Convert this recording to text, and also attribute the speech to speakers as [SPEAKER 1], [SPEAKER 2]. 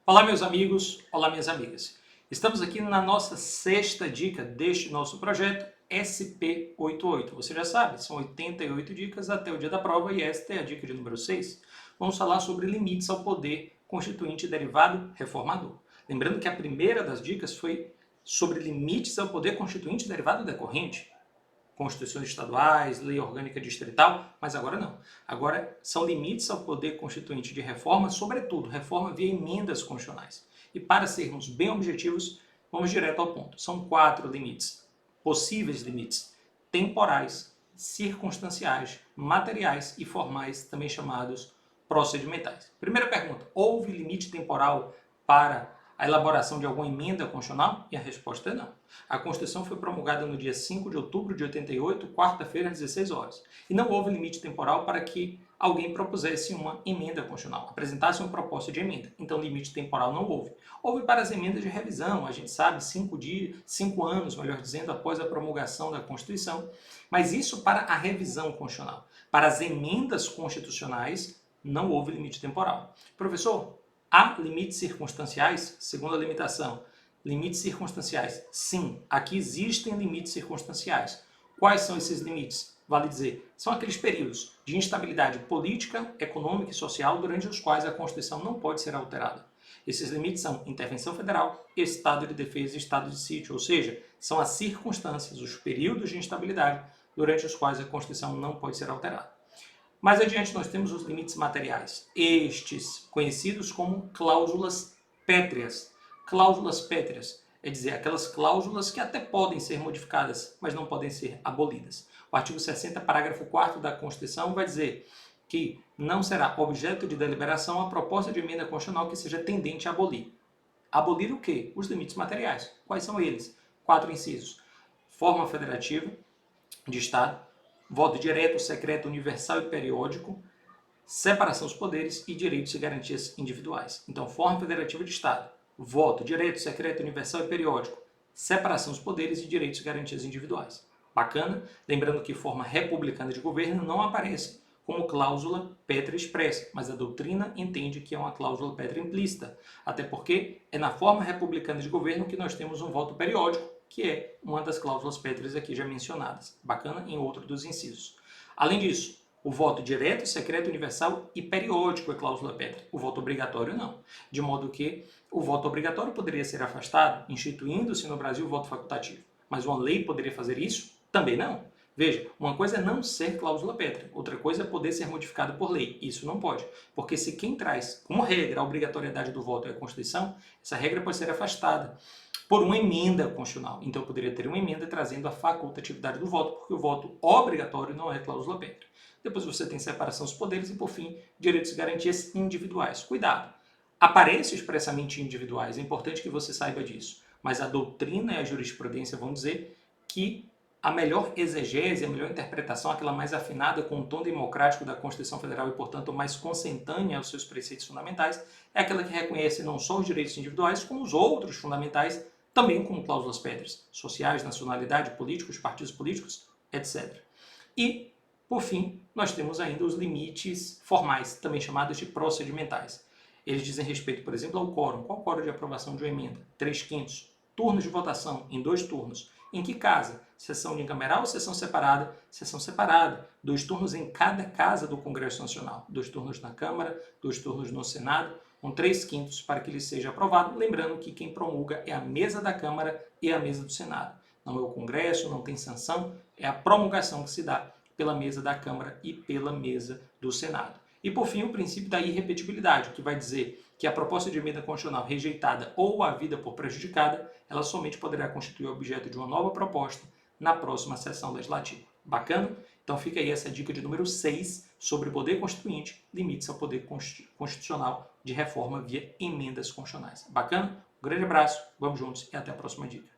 [SPEAKER 1] Olá, meus amigos, olá, minhas amigas. Estamos aqui na nossa sexta dica deste nosso projeto SP88. Você já sabe, são 88 dicas até o dia da prova e esta é a dica de número 6. Vamos falar sobre limites ao poder constituinte derivado reformador. Lembrando que a primeira das dicas foi sobre limites ao poder constituinte derivado decorrente. Constituições estaduais, lei orgânica distrital, mas agora não. Agora são limites ao poder constituinte de reforma, sobretudo reforma via emendas constitucionais. E para sermos bem objetivos, vamos direto ao ponto. São 4 limites, possíveis limites, temporais, circunstanciais, materiais e formais, também chamados procedimentais. Primeira pergunta, houve limite temporal para a elaboração de alguma emenda constitucional? E a resposta é não. A Constituição foi promulgada no dia 5 de outubro de 88, quarta-feira, às 16 horas. E não houve limite temporal para que alguém propusesse uma emenda constitucional, apresentasse uma proposta de emenda. Então, limite temporal não houve. Houve para as emendas de revisão, a gente sabe, 5 anos, melhor dizendo, após a promulgação da Constituição. Mas isso para a revisão constitucional. Para as emendas constitucionais, não houve limite temporal. Professor, há limites circunstanciais? Segunda limitação. Limites circunstanciais. Sim, aqui existem limites circunstanciais. Quais são esses limites? Vale dizer, são aqueles períodos de instabilidade política, econômica e social durante os quais a Constituição não pode ser alterada. Esses limites são intervenção federal, estado de defesa e estado de sítio, ou seja, são as circunstâncias, os períodos de instabilidade durante os quais a Constituição não pode ser alterada. Mais adiante nós temos os limites materiais, estes conhecidos como cláusulas pétreas. Cláusulas pétreas, é dizer, aquelas cláusulas que até podem ser modificadas, mas não podem ser abolidas. O artigo 60, parágrafo 4º da Constituição vai dizer que não será objeto de deliberação a proposta de emenda constitucional que seja tendente a abolir. Abolir o quê? Os limites materiais. Quais são eles? 4 incisos. Forma federativa de Estado, voto direto, secreto, universal e periódico, separação dos poderes e direitos e garantias individuais. Então, forma federativa de Estado, voto direto, secreto, universal e periódico, separação dos poderes e direitos e garantias individuais. Bacana? Lembrando que forma republicana de governo não aparece como cláusula pétrea expressa, mas a doutrina entende que é uma cláusula pétrea implícita, até porque é na forma republicana de governo que nós temos um voto periódico, que é uma das cláusulas pétreas aqui já mencionadas. Bacana? Em outro dos incisos. Além disso, o voto direto, secreto, universal e periódico é cláusula pétrea. O voto obrigatório não. De modo que o voto obrigatório poderia ser afastado, instituindo-se no Brasil o voto facultativo. Mas uma lei poderia fazer isso? Também não. Veja, uma coisa é não ser cláusula pétrea, outra coisa é poder ser modificado por lei. Isso não pode, porque se quem traz como regra a obrigatoriedade do voto é a Constituição, essa regra pode ser afastada por uma emenda constitucional. Então eu poderia ter uma emenda trazendo a facultatividade do voto, porque o voto obrigatório não é cláusula pétrea. Depois você tem separação dos poderes e, por fim, direitos e garantias individuais. Cuidado! Aparece expressamente individuais, é importante que você saiba disso. Mas a doutrina e a jurisprudência vão dizer que a melhor exegese, a melhor interpretação, aquela mais afinada com o tom democrático da Constituição Federal e, portanto, mais consentânea aos seus preceitos fundamentais, é aquela que reconhece não só os direitos individuais, como os outros fundamentais, também como cláusulas pétreas, sociais, nacionalidade, políticos, partidos políticos, etc. E, por fim, nós temos ainda os limites formais, também chamados de procedimentais. Eles dizem respeito, por exemplo, ao quórum. Qual o quórum de aprovação de uma emenda? 3/5. Turnos de votação, em 2 turnos. Em que casa? Sessão unicameral ou sessão separada? Sessão separada. 2 turnos em cada casa do Congresso Nacional. 2 turnos na Câmara, 2 turnos no Senado, com 3/5 para que ele seja aprovado. Lembrando que quem promulga é a mesa da Câmara e a mesa do Senado. Não é o Congresso, não tem sanção, é a promulgação que se dá pela mesa da Câmara e pela mesa do Senado. E, por fim, o princípio da irrepetibilidade, que vai dizer que a proposta de emenda constitucional rejeitada ou havida por prejudicada, ela somente poderá constituir objeto de uma nova proposta na próxima sessão legislativa. Bacana? Então fica aí essa dica de número 6 sobre o poder constituinte, limites ao poder constitucional de reforma via emendas constitucionais. Bacana? Um grande abraço, vamos juntos e até a próxima dica.